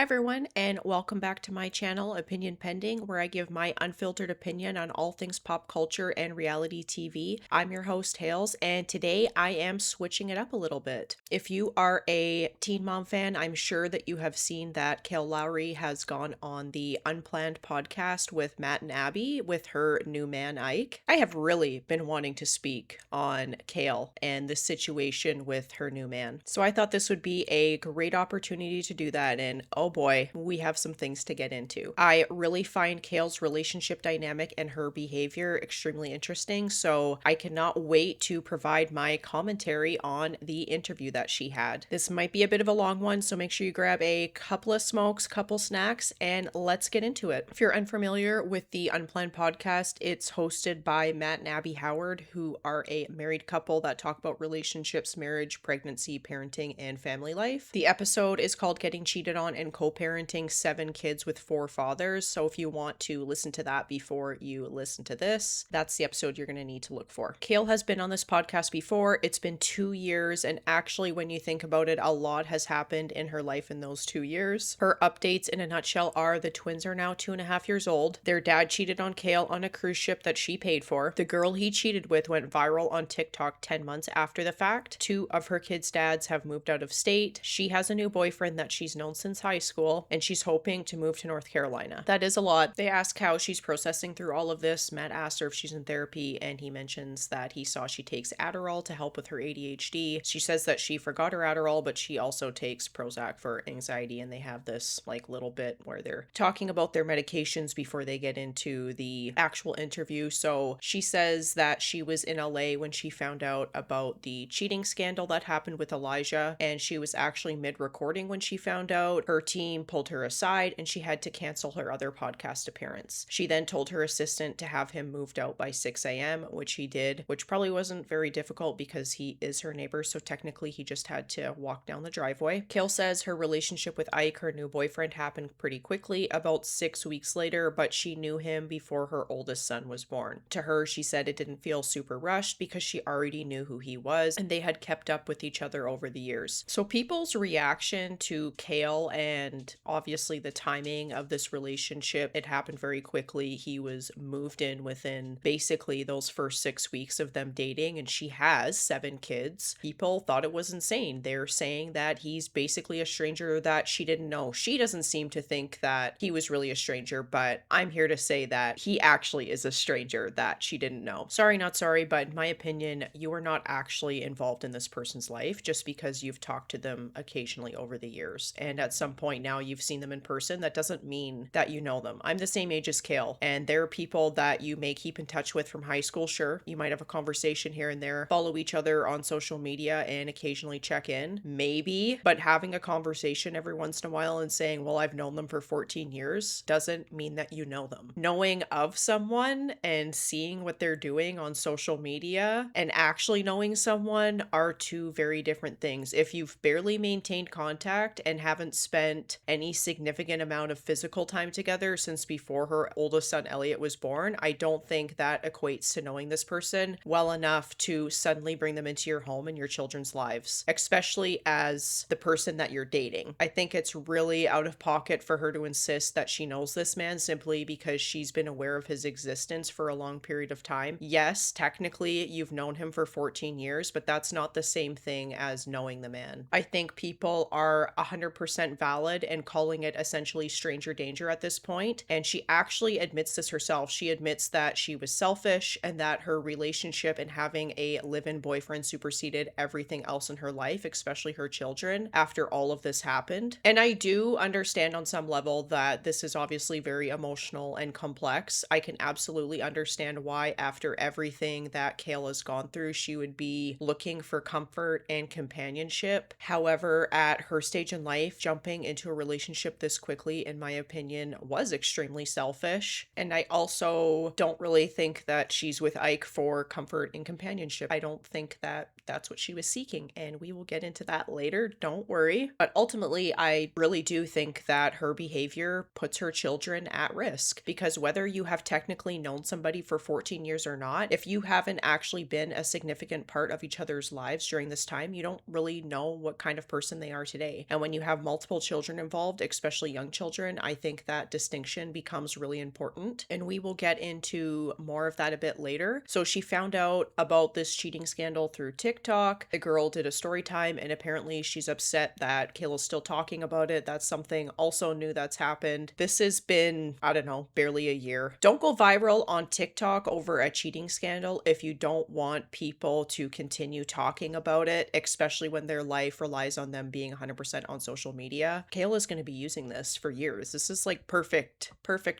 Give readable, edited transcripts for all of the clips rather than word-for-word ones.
Hi, everyone, and welcome back to my channel, Opinion Pending, where I give my unfiltered opinion on all things pop culture and reality TV. I'm your host, Hales, and today I am switching it up a little bit. If you are a Teen Mom fan, I'm sure that you have seen that Kail Lowry has gone on the Unplanned Podcast with Matt and Abby with her new man, Ike. I have really been wanting to speak on Kail and the situation with her new man. So I thought this would be a great opportunity to do that, and oh boy, we have some things to get into. I really find Kail's relationship dynamic and her behavior extremely interesting, so I cannot wait to provide my commentary on the interview that she had. This might be a bit of a long one, so make sure you grab a couple of smokes, couple snacks, and let's get into it. If you're unfamiliar with the Unplanned Podcast, it's hosted by Matt and Abby Howard, who are a married couple that talk about relationships, marriage, pregnancy, parenting, and family life. The episode is called Getting Cheated On and Co-Parenting 7 Kids with 4 Fathers. So if you want to listen to that before you listen to this, that's the episode you're going to need to look for. Kail has been on this podcast before. It's been 2 years, and actually when you think about it, a lot has happened in her life in those 2 years. Her updates in a nutshell are the twins are now 2.5 years old. Their dad cheated on Kail on a cruise ship that she paid for. The girl he cheated with went viral on TikTok 10 months after the fact. 2 of her kids' dads have moved out of state. She has a new boyfriend that she's known since high school, and she's hoping to move to North Carolina. That is a lot. They ask how she's processing through all of this. Matt asked her if she's in therapy, and he mentions that he saw she takes Adderall to help with her ADHD. She says that she forgot her Adderall, but she also takes Prozac for anxiety, and they have this little bit where they're talking about their medications before they get into the actual interview. So she says that she was in LA when she found out about the cheating scandal that happened with Elijah, and she was actually mid-recording when she found out. Her team pulled her aside and she had to cancel her other podcast appearance. She then told her assistant to have him moved out by 6 a.m., which he did, which probably wasn't very difficult because he is her neighbor, so technically he just had to walk down the driveway. Kail says her relationship with Ike, her new boyfriend, happened pretty quickly, about 6 weeks later, but she knew him before her oldest son was born. To her, she said it didn't feel super rushed because she already knew who he was and they had kept up with each other over the years. So people's reaction to Kail and obviously the timing of this relationship, it happened very quickly. He was moved in within basically those first 6 weeks of them dating, and she has 7 kids. People thought it was insane. They're saying that he's basically a stranger that she didn't know. She doesn't seem to think that he was really a stranger, but I'm here to say that he actually is a stranger that she didn't know. Sorry, not sorry, but in my opinion, you are not actually involved in this person's life just because you've talked to them occasionally over the years. And at some point now you've seen them in person. That doesn't mean that you know them. I'm the same age as Kail, and there are people that you may keep in touch with from high school. Sure, you might have a conversation here and there, follow each other on social media and occasionally check in, maybe, but having a conversation every once in a while and saying, well, I've known them for 14 years doesn't mean that you know them. Knowing of someone and seeing what they're doing on social media and actually knowing someone are 2 very different things. If you've barely maintained contact and haven't spent any significant amount of physical time together since before her oldest son Elliot was born, I don't think that equates to knowing this person well enough to suddenly bring them into your home and your children's lives, especially as the person that you're dating. I think it's really out of pocket for her to insist that she knows this man simply because she's been aware of his existence for a long period of time. Yes, technically you've known him for 14 years, but that's not the same thing as knowing the man. I think people are 100% valid in calling it essentially stranger danger at this point, and she actually admits this herself. She admits that she was selfish and that her relationship and having a live-in boyfriend superseded everything else in her life, especially her children, after all of this happened. And I do understand on some level that this is obviously very emotional and complex. I can absolutely understand why after everything that Kail has gone through, she would be looking for comfort and companionship. However, at her stage in life, jumping into a relationship this quickly, in my opinion, was extremely selfish. And I also don't really think that she's with Ike for comfort and companionship. I don't think that that's what she was seeking, and we will get into that later, don't worry. But ultimately, I really do think that her behavior puts her children at risk, because whether you have technically known somebody for 14 years or not, if you haven't actually been a significant part of each other's lives during this time, you don't really know what kind of person they are today. And when you have multiple children children involved, especially young children, I think that distinction becomes really important. And we will get into more of that a bit later. So she found out about this cheating scandal through TikTok. The girl did a story time, and apparently she's upset that Kail is still talking about it. That's something also new that's happened. This has been, I don't know, barely a year. Don't go viral on TikTok over a cheating scandal if you don't want people to continue talking about it, especially when their life relies on them being 100% on social media. Kail is going to be using this for years. This is like perfect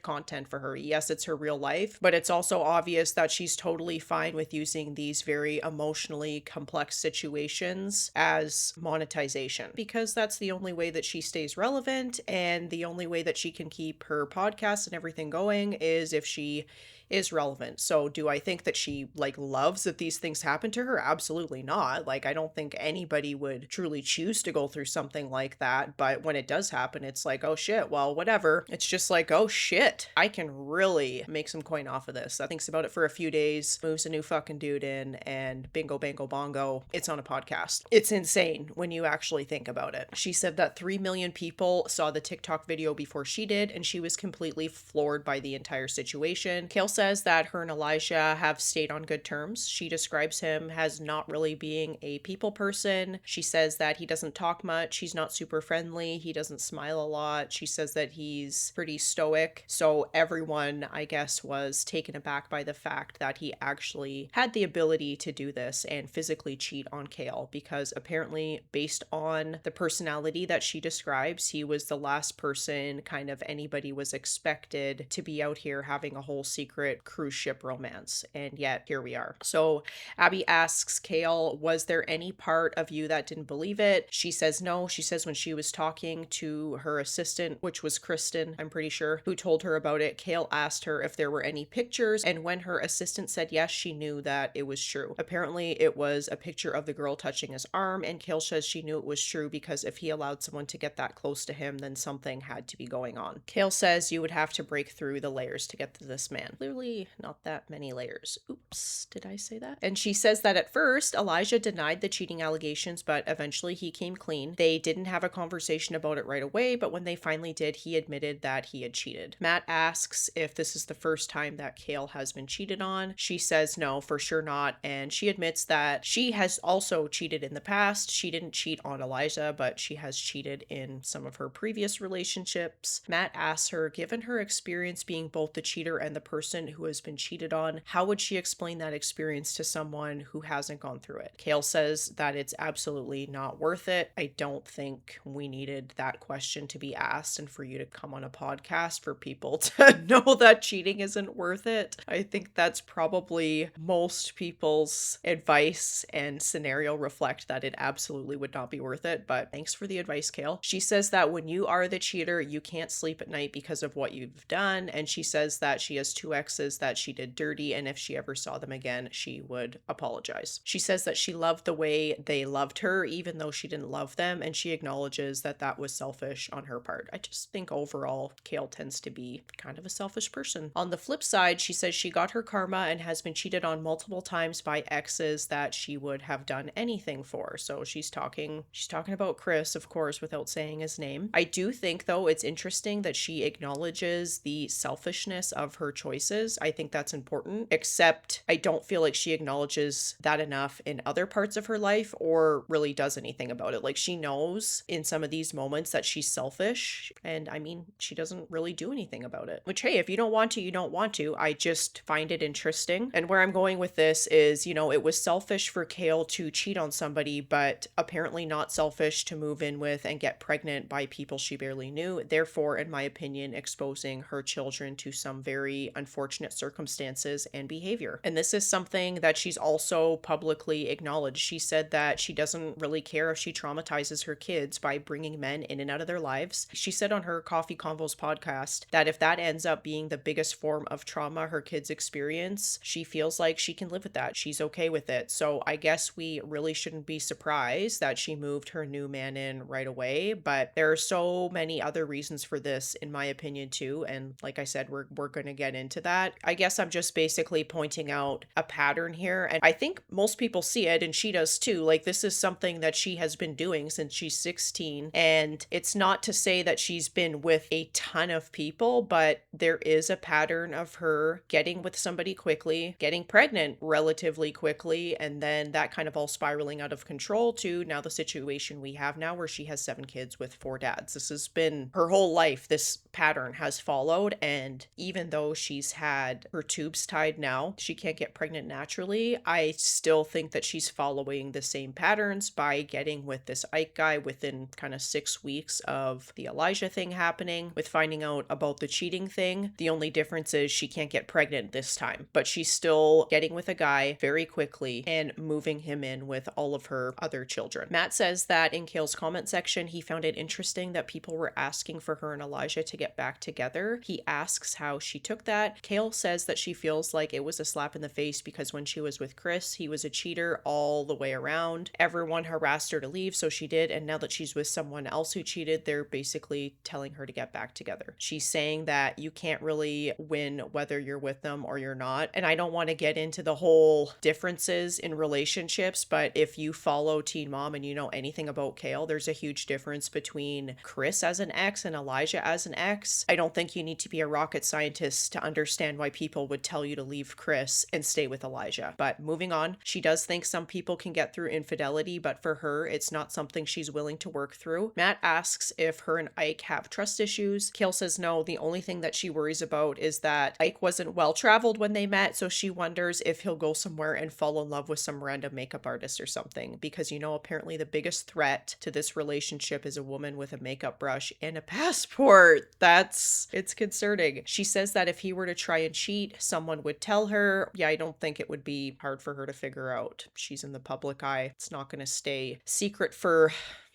content for her. Yes, it's her real life, but it's also obvious that she's totally fine with using these very emotionally complex situations as monetization, because that's the only way that she stays relevant, and the only way that she can keep her podcast and everything going is if she is relevant. So do I think that she loves that these things happen to her? Absolutely not. I don't think anybody would truly choose to go through something like that. But when it does happen, it's like, oh shit, well, whatever. It's just like, oh shit, I can really make some coin off of this. I thinks about it for a few days, moves a new fucking dude in, and bingo, bango, bongo, it's on a podcast. It's insane when you actually think about it. She said that 3 million people saw the TikTok video before she did, and she was completely floored by the entire situation. Kail says that her and Elijah have stayed on good terms. She describes him as not really being a people person. She says that he doesn't talk much. He's not super friendly. He doesn't smile a lot. She says that he's pretty stoic. So everyone, I guess, was taken aback by the fact that he actually had the ability to do this and physically cheat on Kail, because apparently, based on the personality that she describes, he was the last person kind of anybody was expected to be out here having a whole secret cruise ship romance, and yet here we are. So Abby asks Kail, was there any part of you that didn't believe it? She says no. She says when she was talking to her assistant, which was Kristen, I'm pretty sure, who told her about it, Kail asked her if there were any pictures, and when her assistant said yes, she knew that it was true. Apparently it was a picture of the girl touching his arm, and Kail says she knew it was true because if he allowed someone to get that close to him, then something had to be going on. Kail says you would have to break through the layers to get to this man. Clearly not that many layers. Oops, did I say that? And she says that at first Elijah denied the cheating allegations, but eventually he came clean. They didn't have a conversation about it right away, but when they finally did, he admitted that he had cheated. Matt asks if this is the first time that Kail has been cheated on. She says no, for sure not, and she admits that she has also cheated in the past. She didn't cheat on Elijah, but she has cheated in some of her previous relationships. Matt asks her, given her experience being both the cheater and the person who has been cheated on, how would she explain that experience to someone who hasn't gone through it? Kail says that it's absolutely not worth it. I don't think we needed that question to be asked and for you to come on a podcast for people to know that cheating isn't worth it. I think that's probably most people's advice and scenario reflect that it absolutely would not be worth it, but thanks for the advice, Kail. She says that when you are the cheater, you can't sleep at night because of what you've done, and she says that she has 2 exes that she did dirty, and if she ever saw them again, she would apologize. She says that she loved the way they loved her, even though she didn't love them, and she acknowledges that that was selfish on her part. I just think overall, Kail tends to be kind of a selfish person. On the flip side, she says she got her karma and has been cheated on multiple times by exes that she would have done anything for. So she's talking about Chris, of course, without saying his name. I do think, though, it's interesting that she acknowledges the selfishness of her choices. I think that's important, except I don't feel like she acknowledges that enough in other parts of her life or really does anything about it. She knows in some of these moments that she's selfish, and I mean, she doesn't really do anything about it. Which, hey, if you don't want to, you don't want to. I just find it interesting. And where I'm going with this is, it was selfish for Kail to cheat on somebody, but apparently not selfish to move in with and get pregnant by people she barely knew. Therefore, in my opinion, exposing her children to some very unfortunate circumstances and behavior. And this is something that she's also publicly acknowledged. She said that she doesn't really care if she traumatizes her kids by bringing men in and out of their lives. She said on her Coffee Convos podcast that if that ends up being the biggest form of trauma her kids experience, she feels like she can live with that. She's okay with it. So I guess we really shouldn't be surprised that she moved her new man in right away. But there are so many other reasons for this, in my opinion, too. And like I said, we're going to get into that. that. I guess I'm just basically pointing out a pattern here. And I think most people see it, and she does too. Like, this is something that she has been doing since she's 16. And it's not to say that she's been with a ton of people, but there is a pattern of her getting with somebody quickly, getting pregnant relatively quickly, and then that kind of all spiraling out of control to now the situation we have now where she has 7 kids with 4 dads. This has been her whole life. This pattern has followed, and even though she's had her tubes tied now, she can't get pregnant naturally. I still think that she's following the same patterns by getting with this Ike guy within kind of 6 weeks of the Elijah thing happening, with finding out about the cheating thing. The only difference is she can't get pregnant this time, but she's still getting with a guy very quickly and moving him in with all of her other children. Matt says that in Kail's comment section, he found it interesting that people were asking for her and Elijah to get back together. He asks how she took that. Kail says that she feels like it was a slap in the face because when she was with Chris, he was a cheater all the way around. Everyone harassed her to leave, so she did, and now that she's with someone else who cheated, they're basically telling her to get back together. She's saying that you can't really win whether you're with them or you're not, and I don't want to get into the whole differences in relationships, but if you follow Teen Mom and you know anything about Kail, there's a huge difference between Chris as an ex and Elijah as an ex. I don't think you need to be a rocket scientist to understand why people would tell you to leave Chris and stay with Elijah. But moving on, she does think some people can get through infidelity, but for her, it's not something she's willing to work through. Matt asks if her and Ike have trust issues. Kail says no, the only thing that she worries about is that Ike wasn't well traveled when they met, so she wonders if he'll go somewhere and fall in love with some random makeup artist or something, because apparently the biggest threat to this relationship is a woman with a makeup brush and a passport. It's concerning. She says that if he were to try and cheat, someone would tell her. Yeah, I don't think it would be hard for her to figure out. She's in the public eye. It's not going to stay secret for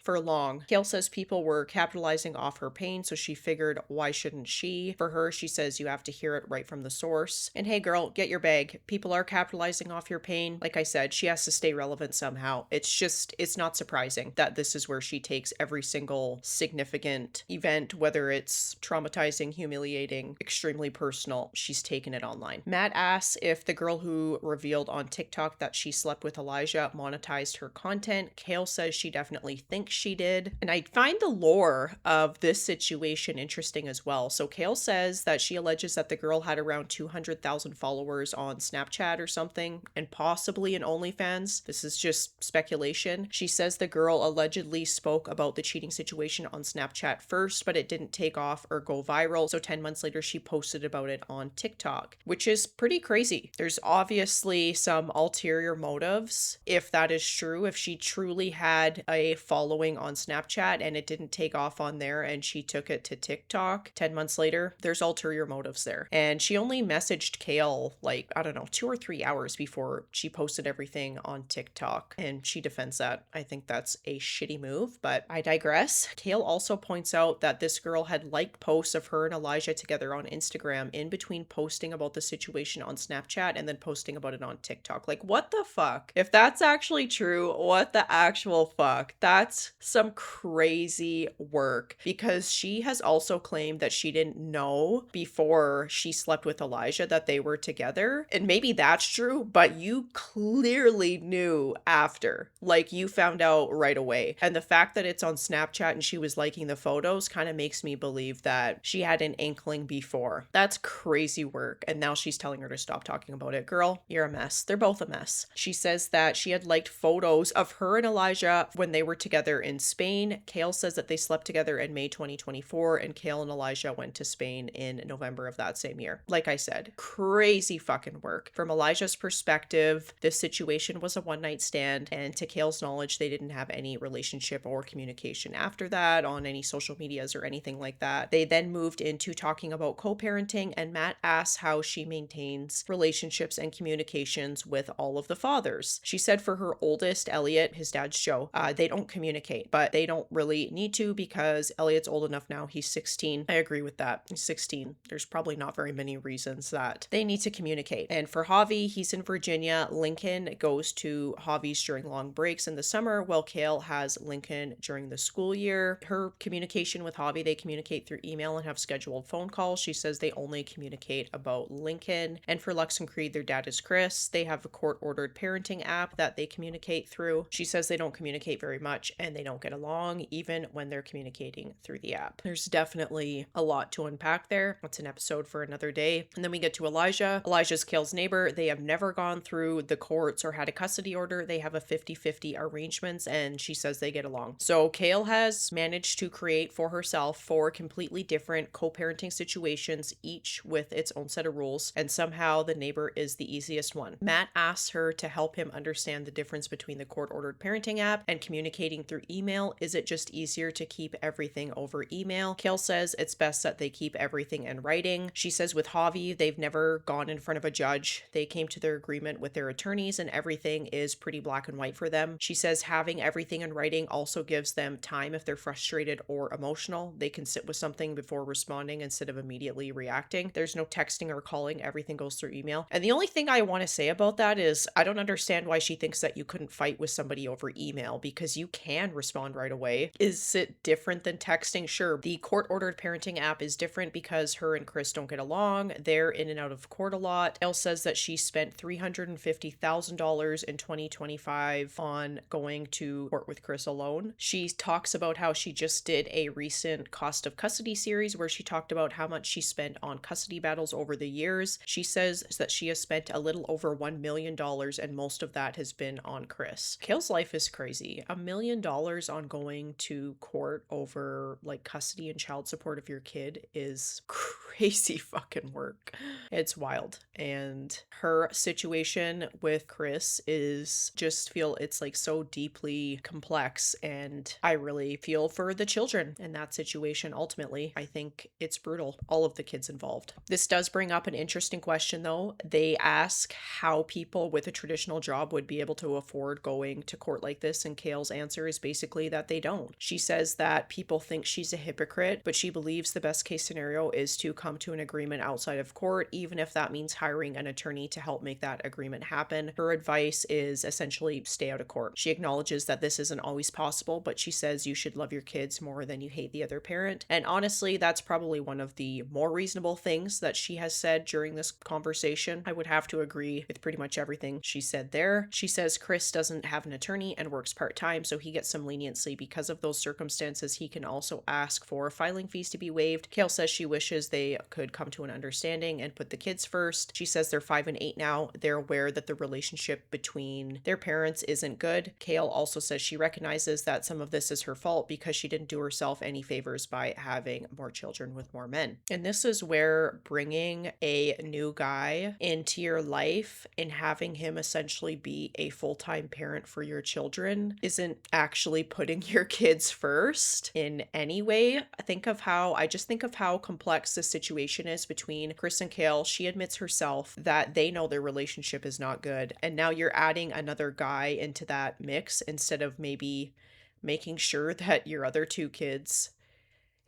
long. Kail says people were capitalizing off her pain, so she figured, why shouldn't she? For her, she says you have to hear it right from the source. And hey girl, get your bag. People are capitalizing off your pain. Like I said, she has to stay relevant somehow. It's not surprising that this is where she takes every single significant event, whether it's traumatizing, humiliating, extremely personal, she's taken it online. Matt asks if the girl who revealed on TikTok that she slept with Elijah monetized her content. Kail says she definitely thinks she did. And I find the lore of this situation interesting as well. So Kail says that she alleges that the girl had around 200,000 followers on Snapchat or something, and possibly an OnlyFans. This is just speculation. She says the girl allegedly spoke about the cheating situation on Snapchat first, but it didn't take off or go viral. So 10 months later, she posted about it on TikTok, which is pretty crazy. There's obviously some ulterior motives if that is true. If she truly had a following on Snapchat and it didn't take off on there and she took it to TikTok 10 months later, there's ulterior motives there. And she only messaged Kail 2 or 3 hours before she posted everything on TikTok, and she defends that. I think that's a shitty move, but I digress. Kail also points out that this girl had liked posts of her and Elijah together on Instagram in between posting about the situation on Snapchat and then posting about it on TikTok. Like, what the fuck? If that's actually true, what the actual fuck? That's some crazy work, because she has also claimed that she didn't know before she slept with Elijah that they were together. And maybe that's true, but you clearly knew after. Like, you found out right away. And the fact that it's on Snapchat and she was liking the photos kind of makes me believe that she had an inkling before. That's crazy work. And now she's telling her to stop talking about it. Girl, you're a mess. They're both a mess. She says that she had liked photos of her and Elijah when they were together in Spain. Kail says that they slept together in May 2024, and Kail and Elijah went to Spain in November of that same year. Like I said, crazy fucking work. From Elijah's perspective, this situation was a one-night stand, and to Kail's knowledge, they didn't have any relationship or communication after that on any social medias or anything like that. They then moved into talking about co-parenting, and Matt asks how she maintains relationships and communications with all of the fathers. She said for her oldest, Elliot, his dad's Joe, they don't communicate communicate, but they don't really need to because Elliot's old enough now. He's 16. I agree with that. He's 16. There's probably not very many reasons that they need to communicate. And for Javi, he's in Virginia. Lincoln goes to Javi's during long breaks in the summer, while Kail has Lincoln during the school year. Her communication with Javi, they communicate through email and have scheduled phone calls. She says they only communicate about Lincoln. And for Lex and Creed, their dad is Chris. They have a court-ordered parenting app that they communicate through. She says they don't communicate very much and they don't get along even when they're communicating through the app. There's definitely a lot to unpack there. That's an episode for another day. And then we get to Elijah. Elijah's Kail's neighbor. They have never gone through the courts or had a custody order. They have a 50-50 arrangements and she says they get along. So Kail has managed to create for herself 4 completely different co-parenting situations, each with its own set of rules, and somehow the neighbor is the easiest one. Matt asks her to help him understand the difference between the court-ordered parenting app and communicating through email. Is it just easier to keep everything over email? Kail says it's best that they keep everything in writing. She says with Javi, they've never gone in front of a judge. They came to their agreement with their attorneys and everything is pretty black and white for them. She says having everything in writing also gives them time if they're frustrated or emotional. They can sit with something before responding instead of immediately reacting. There's no texting or calling. Everything goes through email. And the only thing I want to say about that is I don't understand why she thinks that you couldn't fight with somebody over email, because you can respond right away. Is it different than texting? Sure. The court-ordered parenting app is different because her and Chris don't get along. They're in and out of court a lot. Elle says that she spent $350,000 in 2025 on going to court with Chris alone. She talks about how she just did a recent cost of custody series where she talked about how much she spent on custody battles over the years. She says that she has spent a little over $1 million and most of that has been on Chris. Kail's life is crazy. $1 million on going to court over like custody and child support of your kid is crazy fucking work. It's wild. And her situation with Chris is just feel it's like so deeply complex, and I really feel for the children in that situation. Ultimately, I think it's brutal, all of the kids involved. This does bring up an interesting question though. They ask how people with a traditional job would be able to afford going to court like this, and Kail's answer is basically that they don't. She says that people think she's a hypocrite, but she believes the best case scenario is to come to an agreement outside of court, even if that means hiring an attorney to help make that agreement happen. Her advice is essentially stay out of court. She acknowledges that this isn't always possible, but she says you should love your kids more than you hate the other parent. And honestly, that's probably one of the more reasonable things that she has said during this conversation. I would have to agree with pretty much everything she said there. She says Chris doesn't have an attorney and works part-time, so he gets some leniency because of those circumstances. He can also ask for filing fees to be waived. Kail says she wishes they could come to an understanding and put the kids first. She says they're 5 and 8 now. They're aware that the relationship between their parents isn't good. Kail also says she recognizes that some of this is her fault because she didn't do herself any favors by having more children with more men. And this is where bringing a new guy into your life and having him essentially be a full-time parent for your children isn't actually putting your kids first in any way. I just think of how complex the situation is between Chris and Kail. She admits herself that they know their relationship is not good, and now you're adding another guy into that mix instead of maybe making sure that your other two kids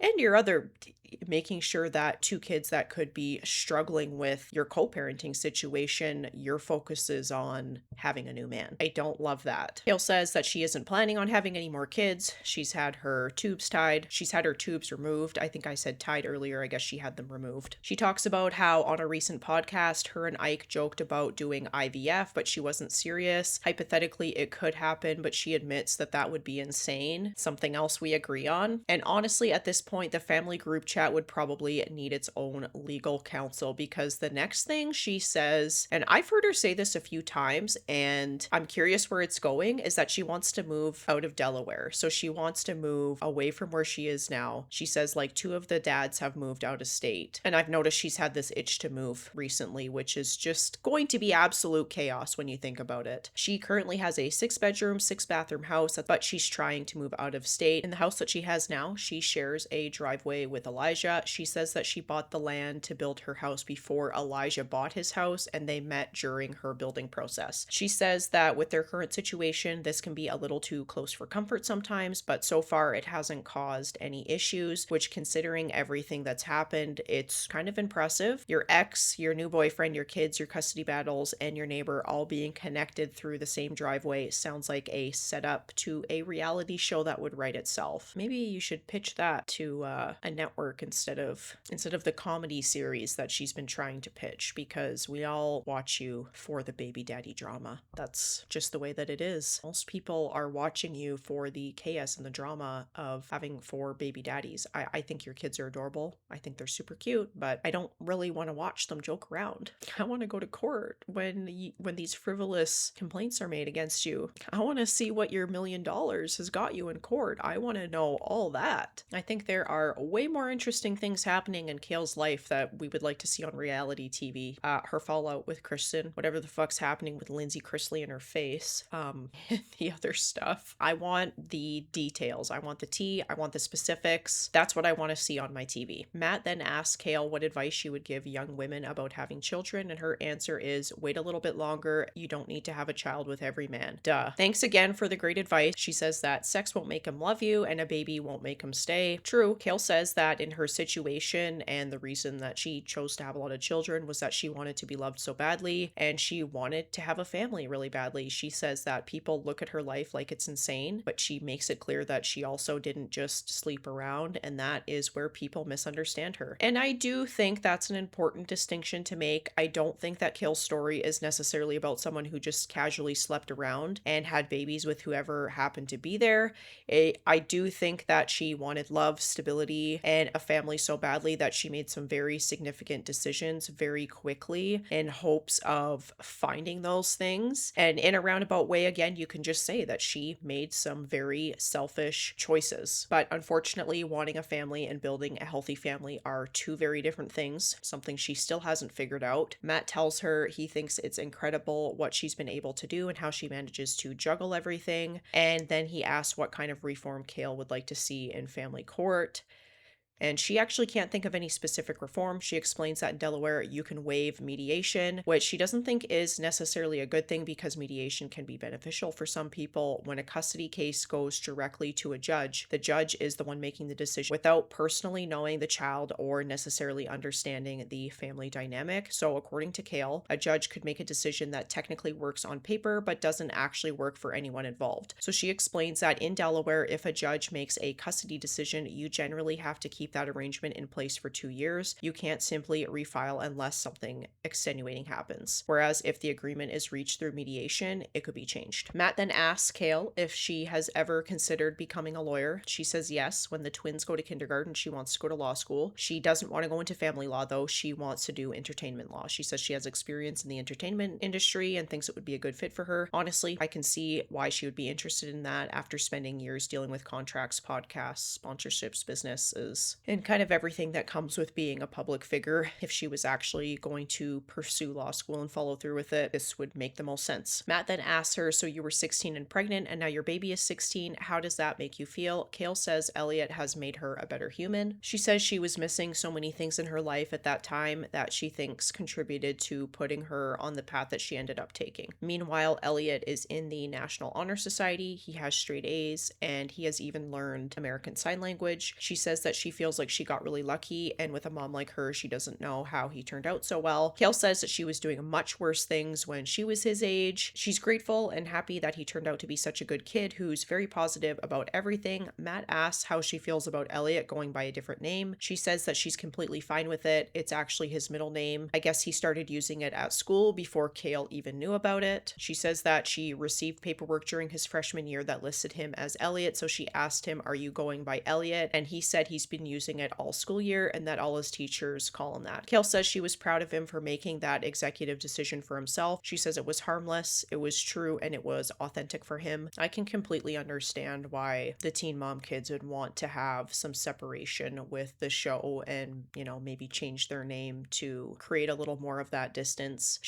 and making sure that 2 kids that could be struggling with your co-parenting situation, your focus is on having a new man. I don't love that. Kail says that she isn't planning on having any more kids. She's had her tubes tied. She's had her tubes removed. I think I said tied earlier. I guess she had them removed. She talks about how on a recent podcast, her and Ike joked about doing IVF, but she wasn't serious. Hypothetically, it could happen, but she admits that that would be insane. Something else we agree on. And honestly, at this point, the family group chat would probably need its own legal counsel, because the next thing she says, and I've heard her say this a few times and I'm curious where it's going, is that she wants to move out of Delaware. So she wants to move away from where she is now. She says like 2 of the dads have moved out of state. And I've noticed she's had this itch to move recently, which is just going to be absolute chaos when you think about it. She currently has a 6-bedroom, 6-bathroom house, but she's trying to move out of state. In the house that she has now, she shares a driveway with Elijah. Elijah. She says that she bought the land to build her house before Elijah bought his house, and they met during her building process. She says that with their current situation, this can be a little too close for comfort sometimes, but so far it hasn't caused any issues, which, considering everything that's happened, it's kind of impressive. Your ex, your new boyfriend, your kids, your custody battles, and your neighbor all being connected through the same driveway sounds like a setup to a reality show that would write itself. Maybe you should pitch that to a network instead of the comedy series that she's been trying to pitch, because we all watch you for the baby daddy drama. That's just the way that it is. Most people are watching you for the chaos and the drama of having 4 baby daddies. I think your kids are adorable. I think they're super cute, but I don't really want to watch them joke around. I want to go to court when these frivolous complaints are made against you. I want to see what your $1 million has got you in court. I want to know all that. I think there are way more interesting things happening in Kail's life that we would like to see on reality TV. Her fallout with Kristen, whatever the fuck's happening with Lindsay Chrisley and her face, and the other stuff. I want the details. I want the tea. I want the specifics. That's what I want to see on my TV. Matt then asks Kail what advice she would give young women about having children, and her answer is, wait a little bit longer. You don't need to have a child with every man. Duh. Thanks again for the great advice. She says that sex won't make him love you and a baby won't make him stay. True. Kail says that in her situation, and the reason that she chose to have a lot of children was that she wanted to be loved so badly, and she wanted to have a family really badly. She says that people look at her life like it's insane, but she makes it clear that she also didn't just sleep around, and that is where people misunderstand her. And I do think that's an important distinction to make. I don't think that Kail's story is necessarily about someone who just casually slept around and had babies with whoever happened to be there. I do think that she wanted love, stability, and a family so badly that she made some very significant decisions very quickly in hopes of finding those things. And in a roundabout way, again, you can just say that she made some very selfish choices. But unfortunately, wanting a family and building a healthy family are two very different things, something she still hasn't figured out. Matt tells her he thinks it's incredible what she's been able to do and how she manages to juggle everything. And then he asks what kind of reform Kail would like to see in family court. And she actually can't think of any specific reform. She explains that in Delaware, you can waive mediation, which she doesn't think is necessarily a good thing because mediation can be beneficial for some people. When a custody case goes directly to a judge, the judge is the one making the decision without personally knowing the child or necessarily understanding the family dynamic. So according to Kail, a judge could make a decision that technically works on paper, but doesn't actually work for anyone involved. So she explains that in Delaware, if a judge makes a custody decision, you generally have to keep that arrangement in place for 2 years. You can't simply refile unless something extenuating happens. Whereas if the agreement is reached through mediation, it could be changed. Matt then asks Kail if she has ever considered becoming a lawyer. She says yes. When the twins go to kindergarten, she wants to go to law school. She doesn't want to go into family law though. She wants to do entertainment law. She says she has experience in the entertainment industry and thinks it would be a good fit for her. Honestly, I can see why she would be interested in that after spending years dealing with contracts, podcasts, sponsorships, businesses, and kind of everything that comes with being a public figure. If she was actually going to pursue law school and follow through with it, this would make the most sense. Matt then asks her, so you were 16 and pregnant and now your baby is 16. How does that make you feel? Kail says Elliot has made her a better human. She says she was missing so many things in her life at that time that she thinks contributed to putting her on the path that she ended up taking. Meanwhile, Elliot is in the National Honor Society. He has straight A's and he has even learned American Sign Language. She says that she feels like she got really lucky, and with a mom like her, she doesn't know how he turned out so well. Kail says that she was doing much worse things when she was his age. She's grateful and happy that he turned out to be such a good kid who's very positive about everything. Matt asks how she feels about Elliot going by a different name. She says that she's completely fine with it. It's actually his middle name. I guess he started using it at school before Kail even knew about it. She says that she received paperwork during his freshman year that listed him as Elliot, so she asked him, are you going by Elliot? And he said he's been using it all school year and that all his teachers call him that. Kail says she was proud of him for making that executive decision for himself. She says it was harmless, it was true, and it was authentic for him. I can completely understand why the teen mom kids would want to have some separation with the show and, maybe change their name to create a little more of that distance.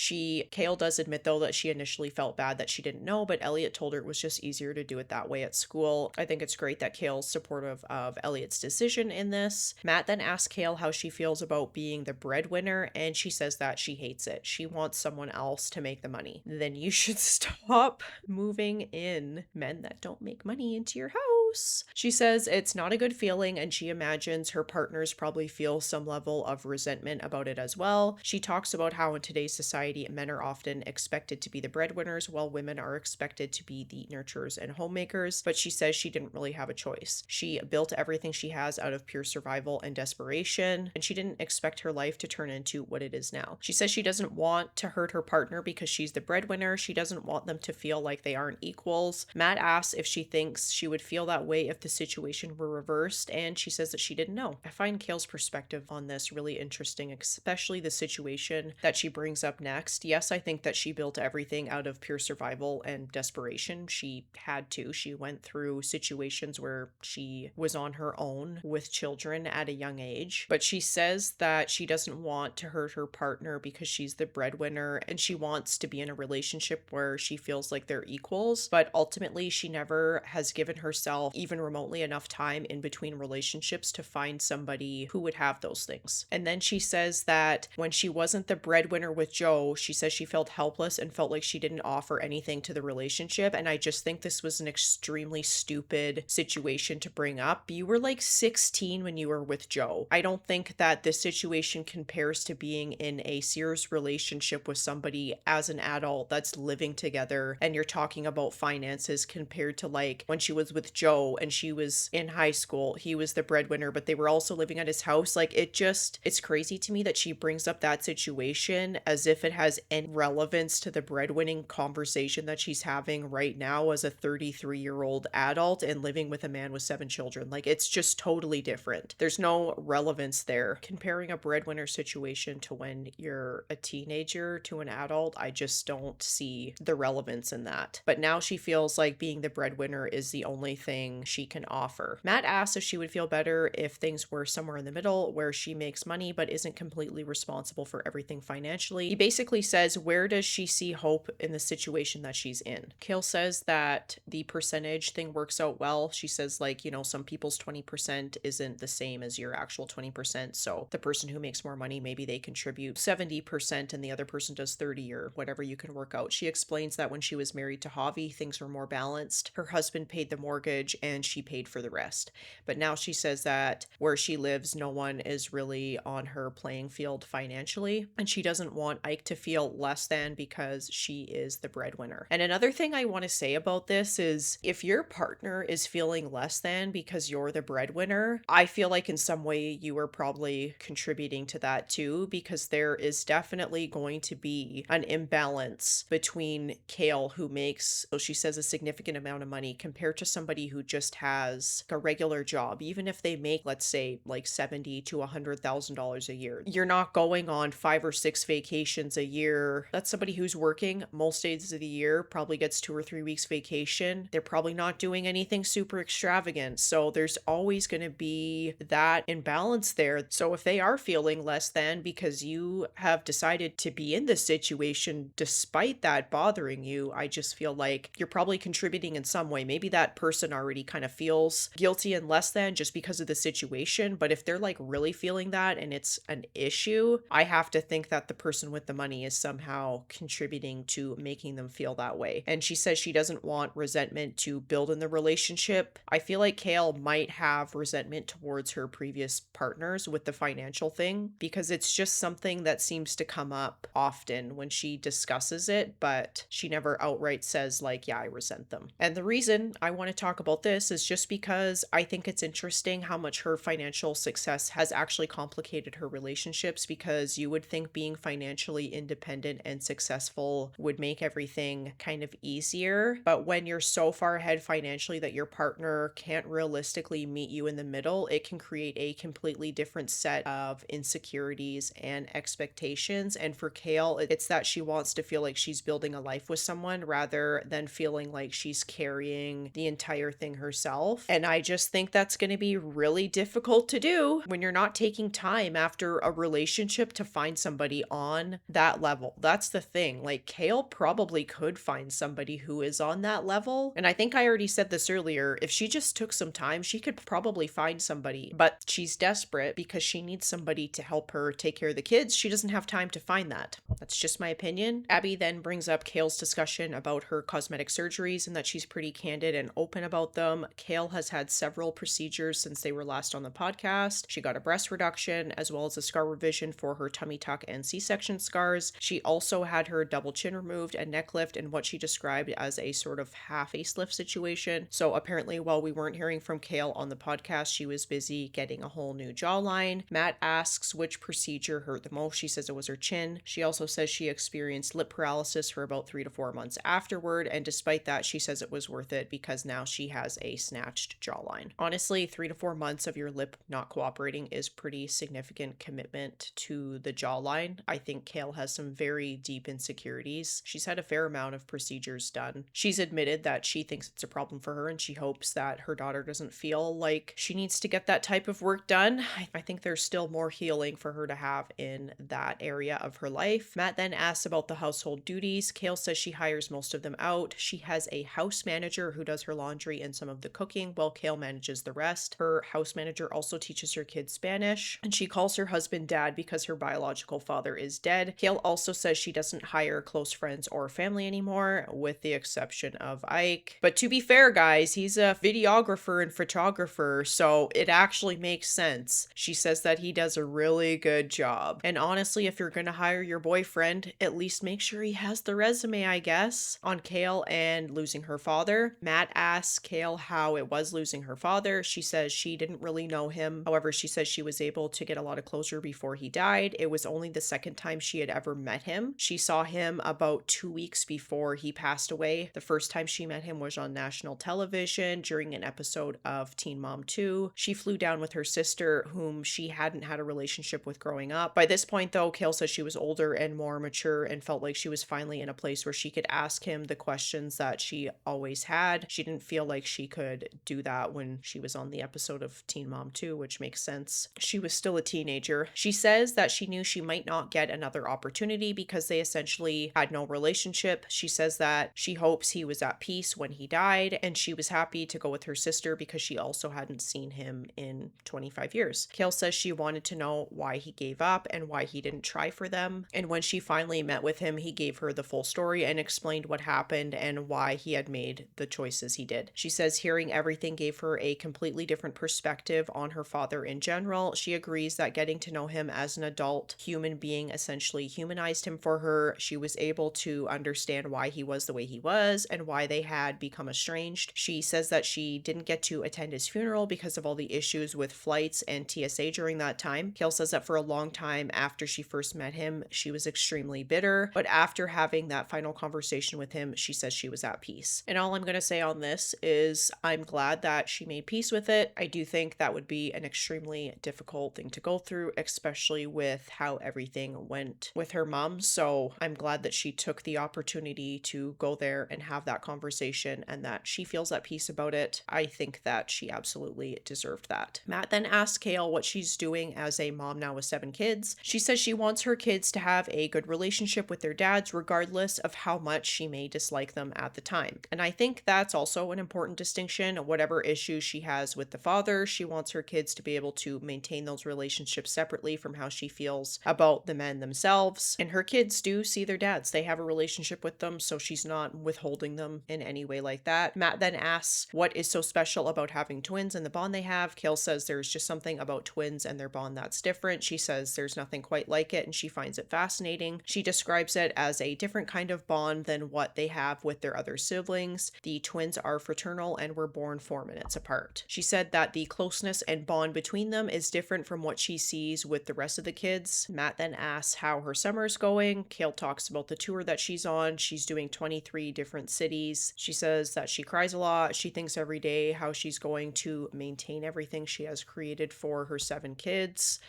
Kail does admit though that she initially felt bad that she didn't know, but Elliot told her it was just easier to do it that way at school. I think it's great that Kail's supportive of Elliot's decision in this. this. Matt then asks Kail how she feels about being the breadwinner, and she says that she hates it. She wants someone else to make the money. Then you should stop moving in men that don't make money into your house. She says it's not a good feeling, and she imagines her partners probably feel some level of resentment about it as well. She talks about how in today's society, men are often expected to be the breadwinners while women are expected to be the nurturers and homemakers, but she says she didn't really have a choice. She built everything she has out of pure survival and desperation, and she didn't expect her life to turn into what it is now. She says she doesn't want to hurt her partner because she's the breadwinner. She doesn't want them to feel like they aren't equals. Matt asks if she thinks she would feel that way if the situation were reversed, and she says that she didn't know. I find Kail's perspective on this really interesting, especially the situation that she brings up next. Yes, I think that she built everything out of pure survival and desperation. She had to. She went through situations where she was on her own with children at a young age, but she says that she doesn't want to hurt her partner because she's the breadwinner, and she wants to be in a relationship where she feels like they're equals, but ultimately she never has given herself even remotely enough time in between relationships to find somebody who would have those things. And then she says that when she wasn't the breadwinner with Joe, she says she felt helpless and felt like she didn't offer anything to the relationship, and I just think this was an extremely stupid situation to bring up. You were like 16 when you were with Joe. I don't think that this situation compares to being in a serious relationship with somebody as an adult that's living together and you're talking about finances, compared to like when she was with Joe and she was in high school. He was the breadwinner, but they were also living at his house. Like it's crazy to me that she brings up that situation as if it has any relevance to the breadwinning conversation that she's having right now as a 33-year-old adult and living with a man with 7 children. Like, it's just totally different. There's no relevance there. Comparing a breadwinner situation to when you're a teenager to an adult, I just don't see the relevance in that. But now she feels like being the breadwinner is the only thing she can offer. Matt asks if she would feel better if things were somewhere in the middle where she makes money but isn't completely responsible for everything financially. He basically says, where does she see hope in the situation that she's in? Kail says that the percentage thing works out well. She says, like, some people's 20% isn't the same as your actual 20%. So the person who makes more money, maybe they contribute 70% and the other person does 30, or whatever you can work out. She explains that when she was married to Javi, things were more balanced. Her husband paid the mortgage and she paid for the rest. But now she says that where she lives, no one is really on her playing field financially. And she doesn't want Ike to feel less than because she is the breadwinner. And another thing I want to say about this is, if your partner is feeling less than because you're the breadwinner, I feel like in some way you are probably contributing to that too, because there is definitely going to be an imbalance between Kail, who makes, so she says, a significant amount of money, compared to somebody who just has a regular job. Even if they make, let's say, like $70,000 to $100,000 a year, you're not going on 5 or 6 vacations a year. That's somebody who's working most days of the year, probably gets 2 or 3 weeks vacation. They're probably not doing anything super extravagant. So there's always going to be that imbalance there. So if they are feeling less than because you have decided to be in this situation despite that bothering you, I just feel like you're probably contributing in some way. Maybe that person already kind of feels guilty and less than just because of the situation. But if they're like really feeling that and it's an issue, I have to think that the person with the money is somehow contributing to making them feel that way. And she says she doesn't want resentment to build in the relationship. I feel like Kail might have resentment towards her previous partners with the financial thing, because it's just something that seems to come up often when she discusses it, but she never outright says like, yeah, I resent them. And the reason I want to talk about this is just because I think it's interesting how much her financial success has actually complicated her relationships, because you would think being financially independent and successful would make everything kind of easier. But when you're so far ahead financially that your partner can't realistically meet you in the middle, it can create a completely different set of insecurities and expectations. And for Kail, it's that she wants to feel like she's building a life with someone rather than feeling like she's carrying the entire thing everything herself. And I just think that's going to be really difficult to do when you're not taking time after a relationship to find somebody on that level. That's the thing. Like, Kail probably could find somebody who is on that level. And I think I already said this earlier. If she just took some time, she could probably find somebody. But she's desperate because she needs somebody to help her take care of the kids. She doesn't have time to find that. That's just my opinion. Abby then brings up Kail's discussion about her cosmetic surgeries and that she's pretty candid and open about them. Kail has had several procedures since they were last on the podcast. She got a breast reduction as well as a scar revision for her tummy tuck and C-section scars. She also had her double chin removed and neck lift in what she described as a sort of half facelift situation. So apparently while we weren't hearing from Kail on the podcast, she was busy getting a whole new jawline. Matt asks which procedure hurt the most. She says it was her chin. She also says she experienced lip paralysis for about 3 to 4 months afterward, and despite that, she says it was worth it because now she has a snatched jawline. Honestly, 3 to 4 months of your lip not cooperating is pretty significant commitment to the jawline. I think Kail has some very deep insecurities. She's had a fair amount of procedures done. She's admitted that she thinks it's a problem for her, and she hopes that her daughter doesn't feel like she needs to get that type of work done. I think there's still more healing for her to have in that area of her life. Matt then asks about the household duties. Kail says she hires most of them out. She has a house manager who does her laundry and some of the cooking while Kail manages the rest. Her house manager also teaches her kids Spanish, and she calls her husband dad because her biological father is dead. Kail also says she doesn't hire close friends or family anymore, with the exception of Ike. But to be fair, guys, he's a videographer and photographer, so it actually makes sense. She says that he does a really good job. And honestly, if you're gonna hire your boyfriend, at least make sure he has the resume, I guess. On Kail and losing her father, Matt asks Kail how it was losing her father. She says she didn't really know him. However, she says she was able to get a lot of closure before he died. It was only the second time she had ever met him. She saw him about 2 weeks before he passed away. The first time she met him was on national television during an episode of Teen Mom 2. She flew down with her sister, whom she hadn't had a relationship with growing up. By this point, though, Kail says she was older and more mature and felt like she was finally in a place where she could ask him the questions that she always had. She didn't feel like she could do that when she was on the episode of Teen Mom 2, which makes sense. She was still a teenager. She says that she knew she might not get another opportunity because they essentially had no relationship. She says that she hopes he was at peace when he died, and she was happy to go with her sister because she also hadn't seen him in 25 years. Kail says she wanted to know why he gave up and why he didn't try for them. And when she finally met with him, he gave her the full story and explained what happened and why he had made the choices he did. She says hearing everything gave her a completely different perspective on her father in general. She agrees that getting to know him as an adult human being essentially humanized him for her. She was able to understand why he was the way he was and why they had become estranged. She says that she didn't get to attend his funeral because of all the issues with flights and TSA during that time. Kail says that for a long time after she first met him, she was extremely bitter, but after having that final conversation with him, she says she was at peace. And all I'm going to say on this is I'm glad that she made peace with it. I do think that would be an extremely difficult thing to go through, especially with how everything went with her mom. So I'm glad that she took the opportunity to go there and have that conversation and that she feels at peace about it. I think that she absolutely deserved that. Matt then asks Kail what she's doing as a mom now with 7 kids. She says she wants her kids to have a good relationship with their dads regardless of how much she may dislike them at the time. And I think that's also an important distinction. Whatever issues she has with the father, she wants her kids to be able to maintain those relationships separately from how she feels about the men themselves. And her kids do see their dads. They have a relationship with them, so she's not withholding them in any way like that. Matt then asks what is so special about having twins and the bond they have. Kail says there's just something about twins and their bond that's different. She says there's nothing quite like it and she finds it fascinating. She describes it as a different kind of bond than what they have with their other siblings. The twins are fraternal and were born 4 minutes apart. She said that the closeness and bond between them is different from what she sees with the rest of the kids. Matt then asks how her summer's going. Kail talks about the tour that she's on. She's doing 23 different cities. She says that she cries a lot. She thinks every day how she's going to maintain everything she has created for her 7 kids.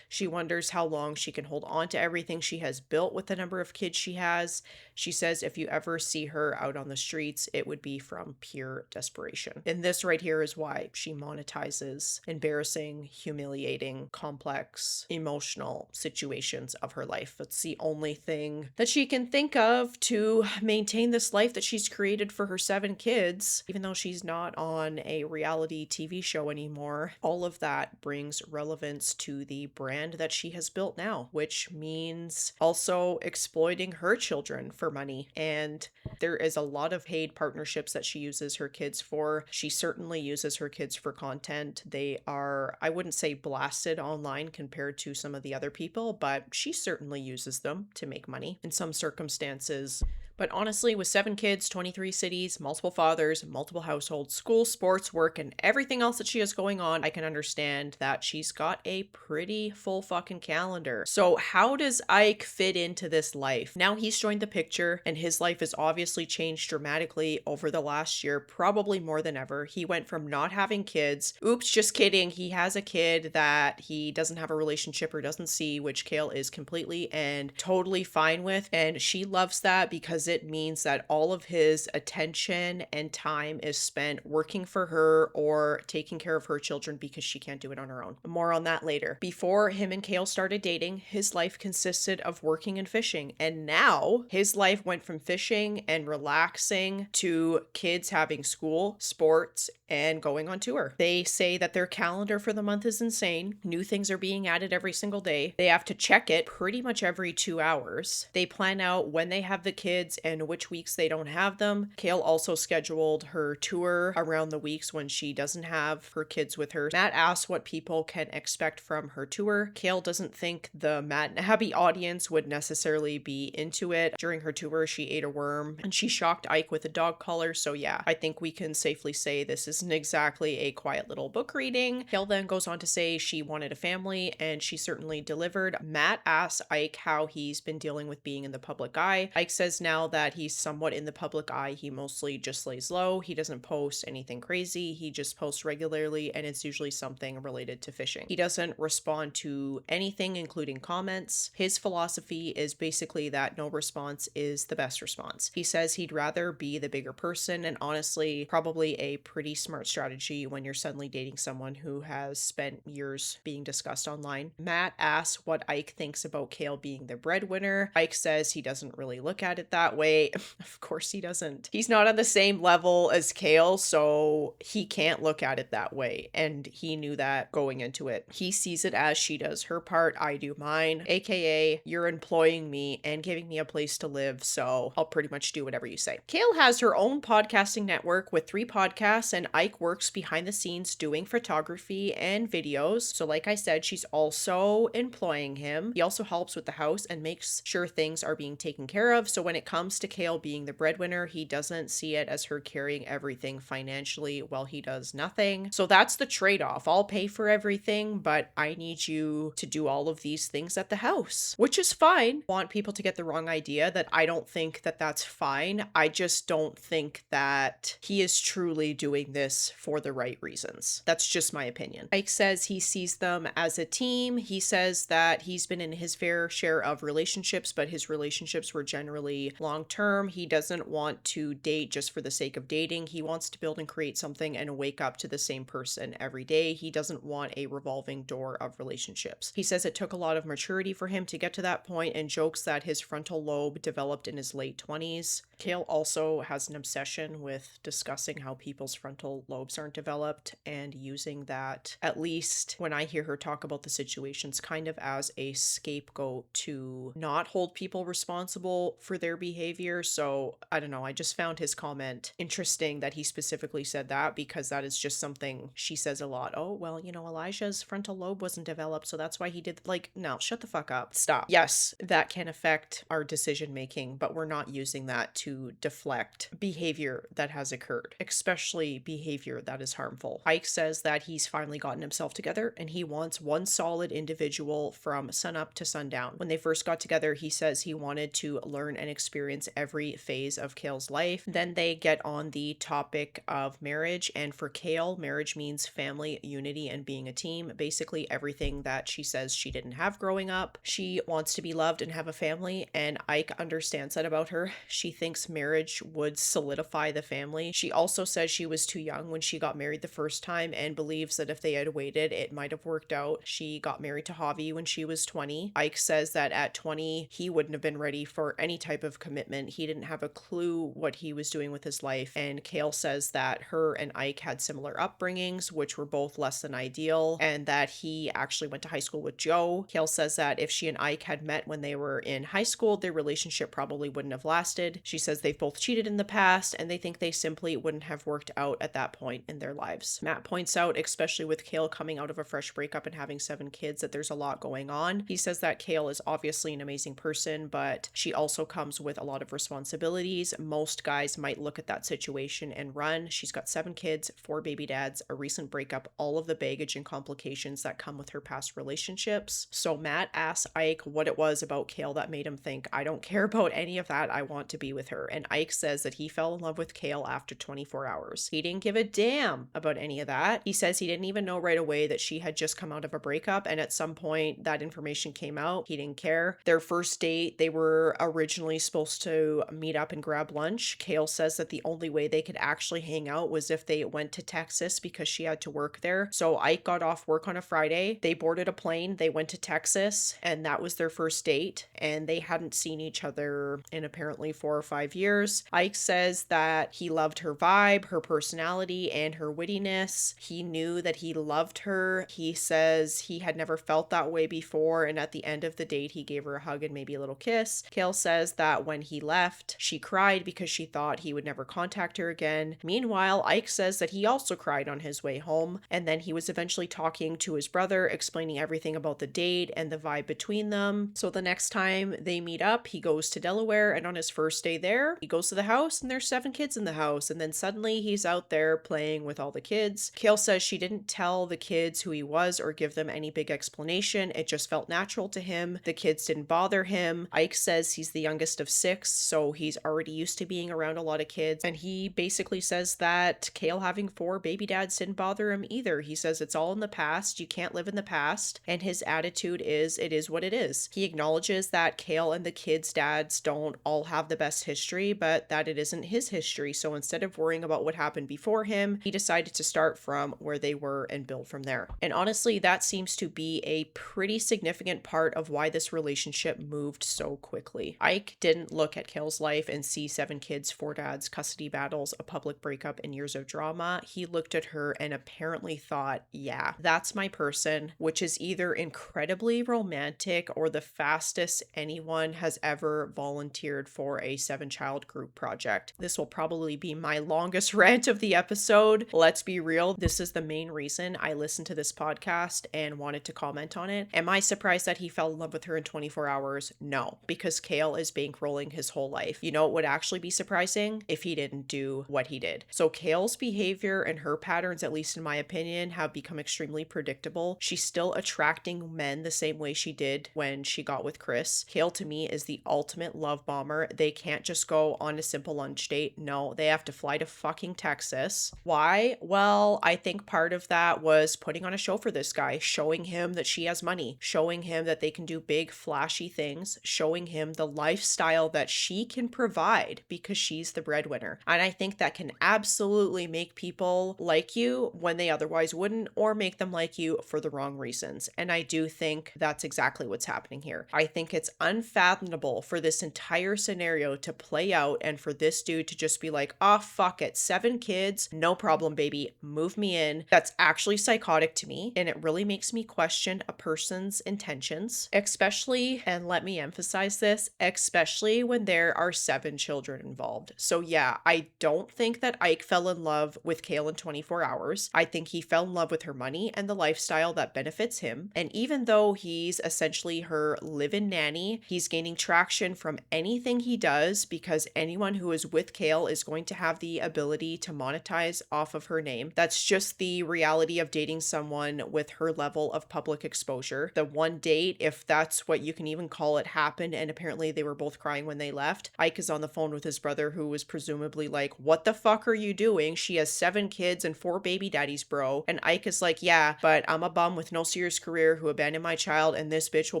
She wonders how long she can hold on to everything she has built with the number of kids she has. She says if you ever see her out on the streets, it would be from pure desperation. And this right here is why she monetizes embarrassing, humiliating, complex, emotional situations of her life. It's the only thing that she can think of to maintain this life that she's created for her 7 kids, even though she's not on a reality TV show anymore. All of that brings relevance to the brand that she has built now, which means also exploiting her children for money. And there is a lot of paid partnerships that she uses her kids for. She certainly uses her kids for content. They are, I wouldn't say blasted online compared to some of the other people, but she certainly uses them to make money in some circumstances. But honestly, with 7 kids, 23 cities, multiple fathers, multiple households, school, sports, work, and everything else that she has going on, I can understand that she's got a pretty full fucking calendar. So how does Ike fit into this life? Now he's joined the picture, and his life has obviously changed dramatically over the last year, probably more than ever. He went from not having kids. Oops, just kidding. He has a kid that he doesn't have a relationship or doesn't see, which Kail is completely and totally fine with. And she loves that because it means that all of his attention and time is spent working for her or taking care of her children because she can't do it on her own. More on that later. Before him and Kail started dating, his life consisted of working and fishing. And now his life went from fishing and relaxing to kids having school, sports, and going on tour. They say that their calendar for the month is insane. New things are being added every single day. They have to check it pretty much every 2 hours. They plan out when they have the kids and which weeks they don't have them. Kail also scheduled her tour around the weeks when she doesn't have her kids with her. Matt asks what people can expect from her tour. Kail doesn't think the Matt and Abby audience would necessarily be into it. During her tour, she ate a worm and she shocked Ike with a dog collar. So yeah, I think we can safely say this isn't exactly a quiet little book reading. Kail then goes on to say she wanted a family and she certainly delivered. Matt asks Ike how he's been dealing with being in the public eye. Ike says now that he's somewhat in the public eye, he mostly just lays low. He doesn't post anything crazy. He just posts regularly and it's usually something related to fishing. He doesn't respond to anything, including comments. His philosophy is basically that no response is the best response. He says he'd rather be the bigger person, and honestly, probably a pretty smart strategy when you're suddenly dating someone who has spent years being discussed online. Matt asks what Ike thinks about Kail being the breadwinner. Ike says he doesn't really look at it that way. Of course he doesn't. He's not on the same level as Kail, so he can't look at it that way, and he knew that going into it. He sees it as she does her part, I do mine, aka you're employing me and giving me a place to live, so I'll pretty much do whatever you say. Kail has her own podcasting network with 3 podcasts, and Ike works behind the scenes doing photography and videos. So like I said, she's also employing him. He also helps with the house and makes sure things are being taken care of. So when it comes to Kail being the breadwinner, he doesn't see it as her carrying everything financially while he does nothing. So that's the trade-off. I'll pay for everything, but I need you to do all of these things at the house, which is fine. I want people to get the wrong idea that I don't think that that's fine. I just don't think that he is truly doing this for the right reasons. That's just my opinion. Ike says he sees them as a team. He says that he's been in his fair share of relationships, but his relationships were generally long-term. He doesn't want to date just for the sake of dating. He wants to build and create something and wake up to the same person every day. He doesn't want a revolving door of relationships. He says it took a lot of maturity for him to get to that point and jokes that his frontal lobe developed in his late 20s. Kail also has an obsession with discussing how people's frontal lobes aren't developed and using that, at least when I hear her talk about the situations, kind of as a scapegoat to not hold people responsible for their behavior. So I don't know, I just found his comment interesting that he specifically said that, because that is just something she says a lot. Oh, well, you know, Elijah's frontal lobe wasn't developed, so that's why he did. Like, no, shut the fuck up. Stop. Yes, that can affect our decision making, but we're not using that to deflect behavior that has occurred, especially behavior that is harmful. Ike says that he's finally gotten himself together and he wants one solid individual from sunup to sundown. When they first got together, he says he wanted to learn and experience experience every phase of Kail's life. Then they get on the topic of marriage, and for Kail, marriage means family, unity, and being a team. Basically, everything that she says she didn't have growing up. She wants to be loved and have a family, and Ike understands that about her. She thinks marriage would solidify the family. She also says she was too young when she got married the first time and believes that if they had waited, it might have worked out. She got married to Javi when she was 20. Ike says that at 20, he wouldn't have been ready for any type of commitment. He didn't have a clue what he was doing with his life. And Kail says that her and Ike had similar upbringings, which were both less than ideal, and that he actually went to high school with Joe. Kail says that if she and Ike had met when they were in high school, their relationship probably wouldn't have lasted. She says they've both cheated in the past, and they think they simply wouldn't have worked out at that point in their lives. Matt points out, especially with Kail coming out of a fresh breakup and having 7 kids, that there's a lot going on. He says that Kail is obviously an amazing person, but she also comes with a lot of responsibilities. Most guys might look at that situation and run. She's got 7 kids, 4 baby dads, a recent breakup, all of the baggage and complications that come with her past relationships. So Matt asks Ike what it was about Kail that made him think, I don't care about any of that, I want to be with her. And Ike says that he fell in love with Kail after 24 hours. He didn't give a damn about any of that. He says he didn't even know right away that she had just come out of a breakup, and at some point that information came out. He didn't care. Their first date, they were originally supposed to meet up and grab lunch. Kail says that the only way they could actually hang out was if they went to Texas because she had to work there. So Ike got off work on a Friday. They boarded a plane. They went to Texas, and that was their first date. And they hadn't seen each other in apparently 4 or 5 years. Ike says that he loved her vibe, her personality, and her wittiness. He knew that he loved her. He says he had never felt that way before, and at the end of the date, he gave her a hug and maybe a little kiss. Kail says that when he left, she cried because she thought he would never contact her again. Meanwhile, Ike says that he also cried on his way home, and then he was eventually talking to his brother, explaining everything about the date and the vibe between them. So the next time they meet up, he goes to Delaware, and on his first day there, he goes to the house, and there's 7 kids in the house, and then suddenly he's out there playing with all the kids. Kail says she didn't tell the kids who he was or give them any big explanation. It just felt natural to him. The kids didn't bother him. Ike says he's the youngest of 6, so he's already used to being around a lot of kids, and he basically says that Kail having 4 baby dads didn't bother him either. He says it's all in the past. You can't live in the past, and his attitude is it is what it is. He acknowledges that Kail and the kids' dads don't all have the best history, but that it isn't his history. So instead of worrying about what happened before him, he decided to start from where they were and build from there. And honestly, that seems to be a pretty significant part of why this relationship moved so quickly. Ike didn't look at Kail's life and see 7 kids, 4 dads, custody battles, a public breakup, and years of drama. He looked at her and apparently thought, yeah, that's my person, which is either incredibly romantic or the fastest anyone has ever volunteered for a 7-child group project. This will probably be my longest rant of the episode. Let's be real, this is the main reason I listened to this podcast and wanted to comment on it. Am I surprised that he fell in love with her in 24 hours? No, because Kail is bankrolling his whole life. You know what would actually be surprising? If he didn't do what he did. So Kail's behavior and her patterns, at least in my opinion, have become extremely predictable. She's still attracting men the same way she did when she got with Chris. Kail to me is the ultimate love bomber. They can't just go on a simple lunch date. No, they have to fly to fucking Texas. Why? Well, I think part of that was putting on a show for this guy, showing him that she has money, showing him that they can do big flashy things, showing him the lifestyle that she can provide because she's the breadwinner. And I think that can absolutely make people like you when they otherwise wouldn't, or make them like you for the wrong reasons. And I do think that's exactly what's happening here. I think it's unfathomable for this entire scenario to play out and for this dude to just be like, oh, fuck it, 7 kids, no problem, baby, move me in. That's actually psychotic to me, and it really makes me question a person's intentions, especially, and let me emphasize this, especially when there are 7 children involved. So yeah, I don't think that Ike fell in love with Kail in 24 hours. I think he fell in love with her money and the lifestyle that benefits him. And even though he's essentially her live-in nanny, he's gaining traction from anything he does because anyone who is with Kail is going to have the ability to monetize off of her name. That's just the reality of dating someone with her level of public exposure. The one date, if that's what you can even call it, happened, and apparently they were both crying when they left. Ike is on the phone with his brother, who was presumably like, what the fuck are you doing? She has 7 kids and 4 baby daddies, bro. And Ike is like, yeah, but I'm a bum with no serious career who abandoned my child, and this bitch will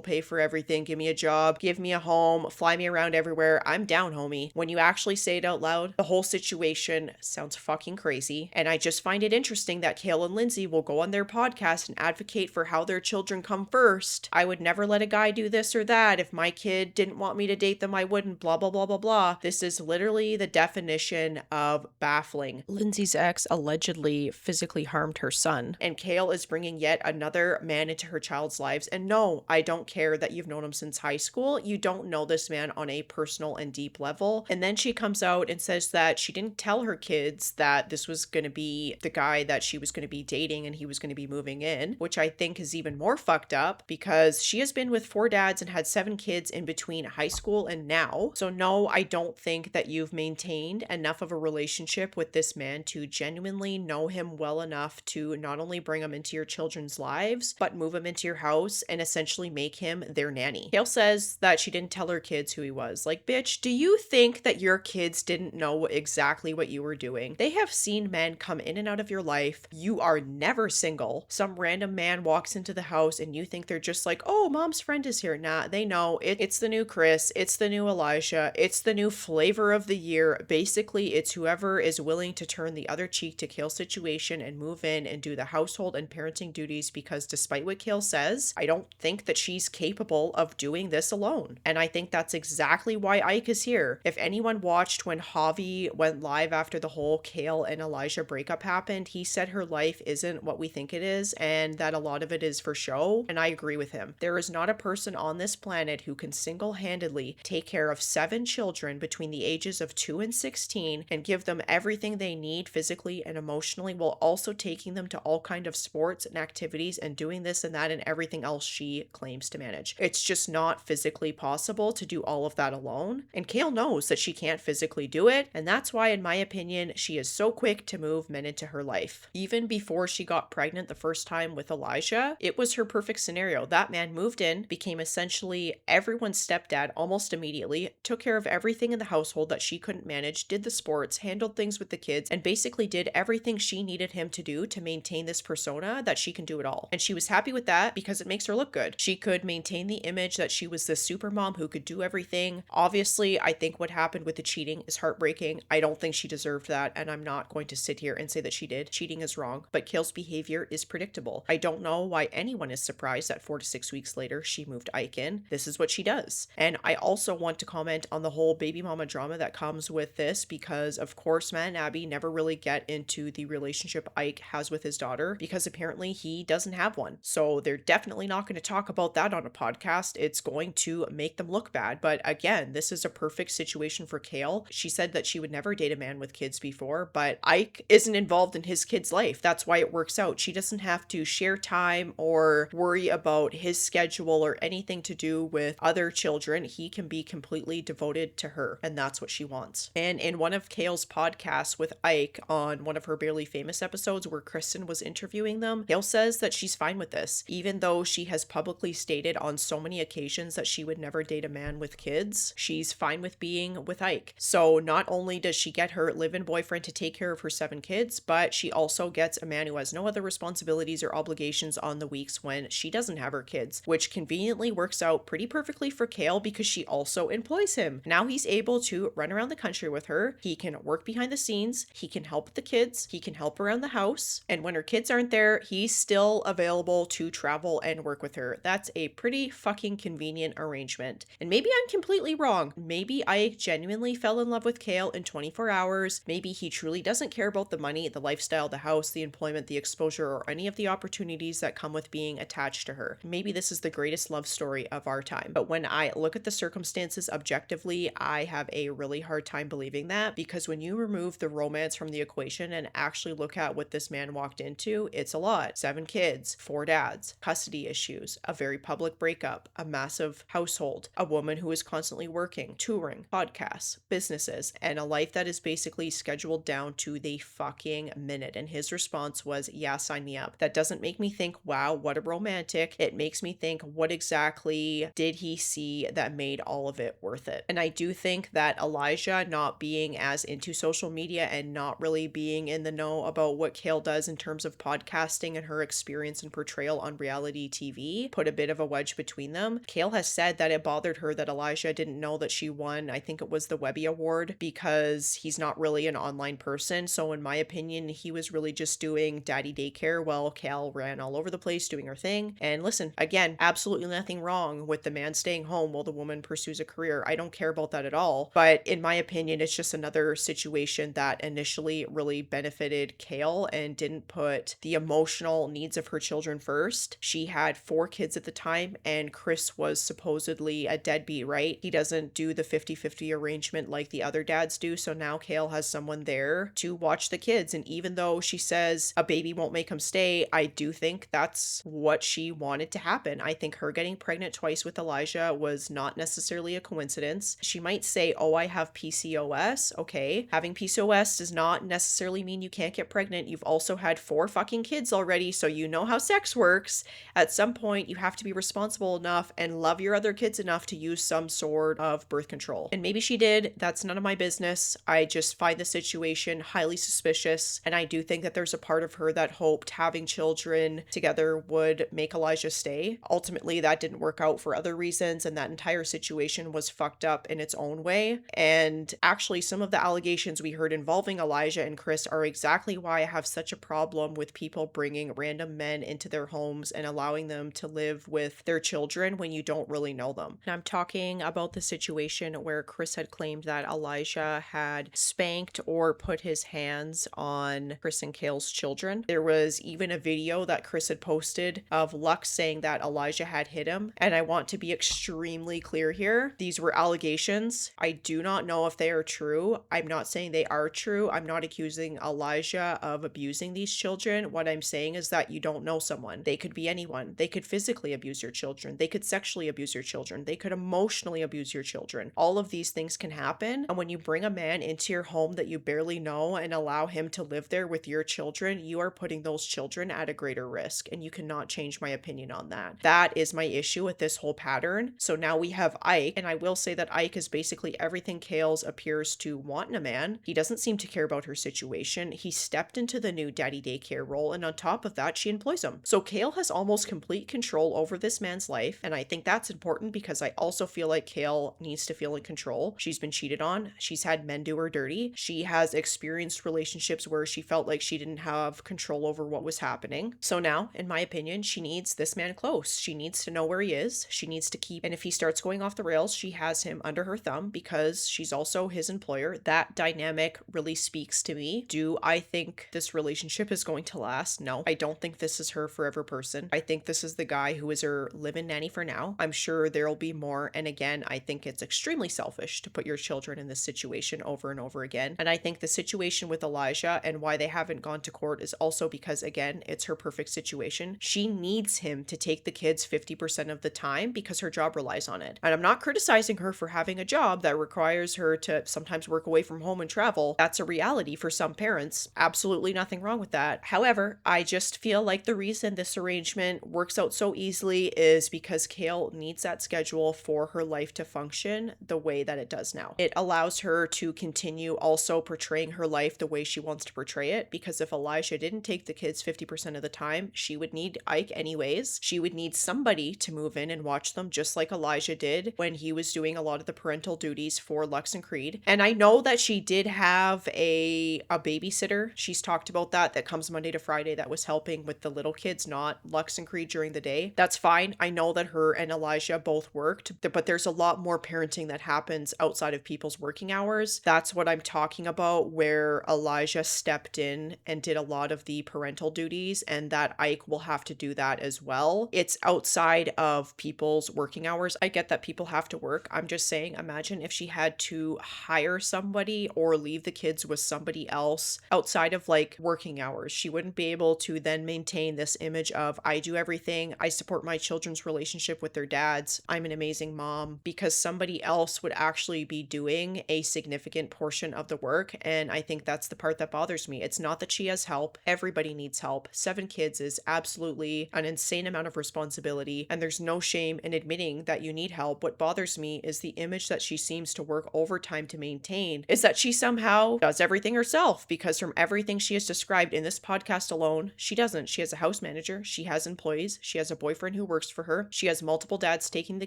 pay for everything. Give me a job, give me a home, fly me around everywhere. I'm down, homie. When you actually say it out loud, the whole situation sounds fucking crazy. And I just find it interesting that Kail and Lindsay will go on their podcast and advocate for how their children come first. I would never let a guy do this or that. If my kid didn't want me to date them, I wouldn't, blah, blah, blah, blah, blah. This is literally the definition of baffling. Lindsay's ex allegedly physically harmed her son, and Kail is bringing yet another man into her child's lives. And no, I don't care that you've known him since high school. You don't know this man on a personal and deep level. And then she comes out and says that she didn't tell her kids that this was going to be the guy that she was going to be dating and he was going to be moving in, which I think is even more fucked up because she has been with 4 dads and had 7 kids in between high school and now. So no, I don't think that you've maintained enough of a relationship with this man to genuinely know him well enough to not only bring him into your children's lives, but move him into your house and essentially make him their nanny. Kail says that she didn't tell her kids who he was. Like, bitch, do you think that your kids didn't know exactly what you were doing? They have seen men come in and out of your life. You are never single. Some random man walks into the house and you think they're just like, oh, mom's friend is here. Nah, they know it's the new Chris, it's the new Elijah, it's the new flavor of the year. Basically, it's whoever is willing to turn the other cheek to Kail's situation and move in and do the household and parenting duties, because despite what Kail says, I don't think that she's capable of doing this alone. And I think that's exactly why Ike is here. If anyone watched when Javi went live after the whole Kail and Elijah breakup happened, he said her life isn't what we think it is and that a lot of it is for show. And I agree with him. There is not a person on this planet who can single-handedly take care of 7 children between the ages of 2 and 16 and give them everything they need physically and emotionally, while also taking them to all kind of sports and activities and doing this and that and everything else she claims to manage. It's just not physically possible to do all of that alone. And Kail knows that she can't physically do it. And that's why, in my opinion, she is so quick to move men into her life. Even before she got pregnant the first time with Elijah, it was her perfect scenario. That man moved in, became essentially everyone's stepdad almost immediately, took care of everything in the household that she couldn't manage, did the sports, handled things with the kids, and basically did everything she needed him to do to maintain this persona that she can do it all. And she was happy with that because it makes her look good. She could maintain the image that she was this super mom who could do everything. Obviously, I think what happened with the cheating is heartbreaking. I don't think she deserved that, and I'm not going to sit here and say that she did. Cheating is wrong, but Kail's behavior is predictable. I don't know why anyone is surprised that 4 to 6 weeks later she moved Ike in. This is what she does. And I also want to comment on the whole baby mama drama that comes with this, because of course Matt and Abby never really get into the relationship Ike has with his daughter, because apparently he doesn't have one. So they're definitely not going to talk about that on a podcast. It's going to make them look bad. But again, this is a perfect situation for Kail. She said that she would never date a man with kids before, but Ike isn't involved in his kid's life. That's why it works out. She doesn't have to share time or worry about his schedule or anything to do with other children. He can be completely devoted to her, and that's what she wants. And in one of Kail's podcasts with Ike, on one of her Barely Famous episodes where Kristen was interviewing them, Kail says that she's fine with this, even though she has publicly stated on so many occasions that she would never date a man with kids. She's fine with being with Ike. So not only does she get her live-in boyfriend to take care of her 7 kids, but she also gets a man who has no other responsibilities or obligations on the weeks when she doesn't have her kids, which conveniently works out pretty perfectly for Kail because she also employs him. Now he's able to run around the country with her. He can work behind the scenes. He can help with the kids. He can help around the house. And when her kids aren't there, he's still available to travel and work with her. That's a pretty fucking convenient arrangement. And maybe I'm completely wrong. Maybe I genuinely fell in love with Kail in 24 hours. Maybe he truly doesn't care about the money, the lifestyle, the house, the employment, the exposure, or any of the opportunities that come with being attached to her. Maybe this is the greatest love story of our time. But when I look at the circumstances objectively, I have a really hard time believing that, because when you remove the romance from the equation and actually look at what this man walked into, it's a lot. 7 kids, 4 dads, custody issues, a very public breakup, a massive household, a woman who is constantly working, touring, podcasts, businesses, and a life that is basically scheduled down to the fucking minute. And his response was, yeah, sign me up. That doesn't make me think, wow, what a romantic. It makes me think, what exactly did he see that made all of it worth it. And I do think that Elijah not being as into social media and not really being in the know about what Kail does in terms of podcasting and her experience and portrayal on reality TV put a bit of a wedge between them. Kail has said that it bothered her that Elijah didn't know that she won, I think it was the Webby Award, because he's not really an online person. So in my opinion, he was really just doing daddy daycare while Kail ran all over the place doing her thing. And listen, again, absolutely nothing wrong with the man staying home while the woman pursues a career. I don't care about that at all. But in my opinion, it's just another situation that initially really benefited Kail and didn't put the emotional needs of her children first. She had 4 kids at the time, and Chris was supposedly a deadbeat, right? He doesn't do the 50-50 arrangement like the other dads do. So now Kail has someone there to watch the kids. And even though she says a baby won't make him stay, I do think that's what she wanted to happen. I think her getting pregnant twice with Elijah was not necessarily a coincidence. She might say, oh, I have PCOS. Okay. Having PCOS does not necessarily mean you can't get pregnant. You've also had 4 fucking kids already, so you know how sex works. At some point, you have to be responsible enough and love your other kids enough to use some sort of birth control. And maybe she did. That's none of my business. I just find the situation highly suspicious. And I do think that there's a part of her that hoped having children together would make Elijah stay. Ultimately, that didn't work out for other reasons, and that entire situation was fucked up in its own way. And actually, some of the allegations we heard involving Elijah and Chris are exactly why I have such a problem with people bringing random men into their homes and allowing them to live with their children when you don't really know them. And I'm talking about the situation where Chris had claimed that Elijah had spanked or put his hands on Chris and Kail's children. There was even a video that Chris had posted of Lux saying that Elijah had hit him. And I want to be extremely clear here. These were allegations. I do not know if they are true. I'm not saying they are true. I'm not accusing Elijah of abusing these children. What I'm saying is that you don't know someone. They could be anyone. They could physically abuse your children. They could sexually abuse your children. They could emotionally abuse your children. All of these things can happen. And when you bring a man into your home that you barely know and allow him to live there with your children, you are putting those children at a greater risk. And you cannot change my opinion on that. That is my issue with this whole pattern. So now we have Ike, and I will say that Ike is basically everything Kail's appears to want in a man. He doesn't seem to care about her situation. He stepped into the new daddy daycare role, and on top of that, she employs him. So Kail has almost complete control over this man's life, and I think that's important because I also feel like Kail needs to feel in control. She's been cheated on. She's had men do her dirty. She has experienced relationships where she felt like she didn't have control over what was happening. So now, in my opinion, she needs this man close. She needs to know where he is. She needs to keep, and if he starts going off the rails, she has him under her thumb because she's also his employer. That dynamic really speaks to me. Do I think this relationship is going to last? No, I don't think this is her forever person. I think this is the guy who is her live-in nanny for now. I'm sure there'll be more. And again, I think it's extremely selfish to put your children in this situation over and over again. And I think the situation with Elijah and why they haven't gone to court is also because, again, it's her perfect situation. She needs him to take the kids 50% of the time because her job relies on it. And I'm not criticizing her for having a job that requires her to sometimes work away from home and travel. That's a reality for some parents. Absolutely nothing wrong with that. However, I just feel like the reason this arrangement works out so easily is because Kail needs that schedule for her life to function the way that it does now. It allows her to continue also portraying her life the way she wants to portray it, because if Elijah didn't take the kids 50% of the time, she would need Ike anyways. She would need somebody to move in and watch them, just like Elijah did when he was doing a lot of the parental duties for Lux and Creed. And I know that she did have a babysitter. She's talked about that comes Monday to Friday that was helping with the little kids, not Lux and Creed during the day. That's fine. I know that her and Elijah both worked, but there's a lot more parenting that happens outside of people's working hours. That's what I'm talking about, where Elijah stepped in and did a lot of the parental duties, and that Ike will have to do that as well. It's outside of people's working hours. I get that people have to work. I'm just saying, imagine if she had to hire somebody or leave the kids with somebody else outside of like working hours. She wouldn't be able to then maintain this image of, I do everything, I support my children's relationship with their dads, I'm an amazing mom, because somebody else would actually be doing a significant portion of the work. And I think that's the part that bothers me. It's not that she has help. Everybody needs help. 7 kids is absolutely an insane amount of responsibility, and there's no shame in admitting that you need help. What bothers me me is the image that she seems to work overtime to maintain is that she somehow does everything herself, because from everything she has described in this podcast alone, she doesn't. She has a house manager, she has employees, she has a boyfriend who works for her, she has multiple dads taking the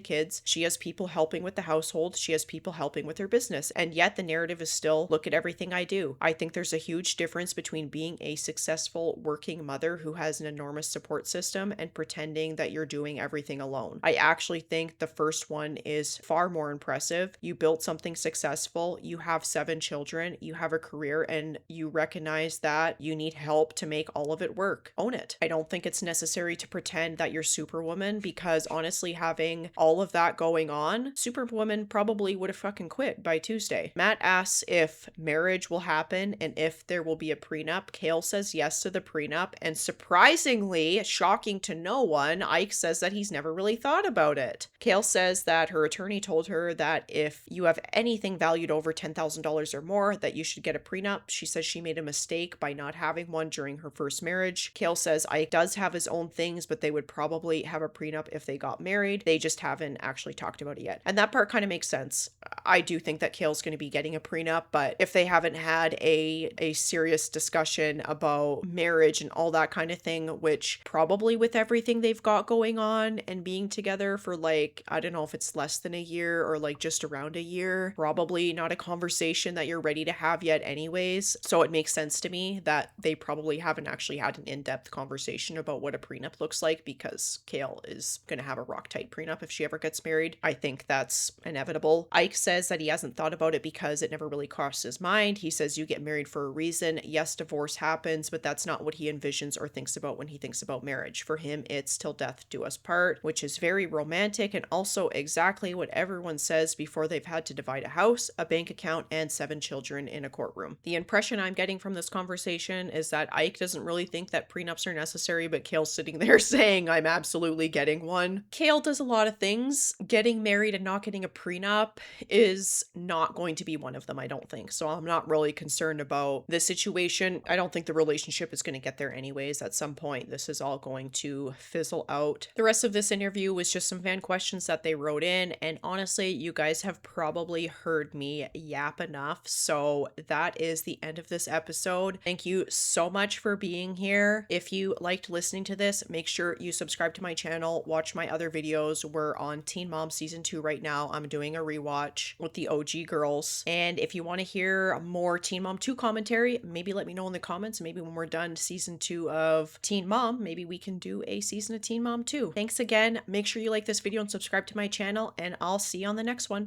kids, she has people helping with the household, she has people helping with her business, and yet the narrative is still, look at everything I do. I think there's a huge difference between being a successful working mother who has an enormous support system and pretending that you're doing everything alone. I actually think the first one is far more impressive. You built something successful, you have 7 children, you have a career, and you recognize that you need help to make all of it work. Own it. I don't think it's necessary to pretend that you're Superwoman, because honestly, having all of that going on, Superwoman probably would have fucking quit by Tuesday. Matt asks if marriage will happen and if there will be a prenup. Kail says yes to the prenup, and surprisingly, shocking to no one, Ike says that he's never really thought about it. Kail says that her attorney told her that if you have anything valued over $10,000 or more, that you should get a prenup. She says she made a mistake by not having one during her first marriage. Kail says Ike does have his own things, but they would probably have a prenup if they got married. They just haven't actually talked about it yet. And that part kind of makes sense. I do think that Kail's going to be getting a prenup, but if they haven't had a serious discussion about marriage and all that kind of thing, which probably with everything they've got going on and being together for like, I don't know if it's less than a year or like just around a year, probably not a conversation that you're ready to have yet anyways. So it makes sense to me that they probably haven't actually had an in-depth conversation about what a prenup looks like, because Kail is going to have a rock tight prenup if she ever gets married. I think that's inevitable. Ike says that he hasn't thought about it because it never really crossed his mind. He says you get married for a reason. Yes, divorce happens, but that's not what he envisions or thinks about when he thinks about marriage. For him, it's till death do us part, which is very romantic and also exactly what everyone says before they've had to divide a house, a bank account, and 7 children in a courtroom. The impression I'm getting from this conversation is that Ike doesn't really think that prenups are necessary, but Kail's sitting there saying, I'm absolutely getting one. Kail does a lot of things. Getting married and not getting a prenup is not going to be one of them, I don't think. So I'm not really concerned about this situation. I don't think the relationship is going to get there anyways. At some point, this is all going to fizzle out. The rest of this interview was just some fan questions that they wrote in, and honestly, you guys have probably heard me yap enough, so that is the end of this episode. Thank you so much for being here. If you liked listening to this, make sure you subscribe to my channel, watch my other videos. We're on Teen Mom Season 2 right now. I'm doing a rewatch with the OG girls, and if you want to hear more Teen Mom 2 commentary, maybe let me know in the comments. Maybe when we're done Season 2 of Teen Mom, maybe we can do a season of Teen Mom 2. Thanks again. Make sure you like this video and subscribe to my channel, and I'll see you on the next one.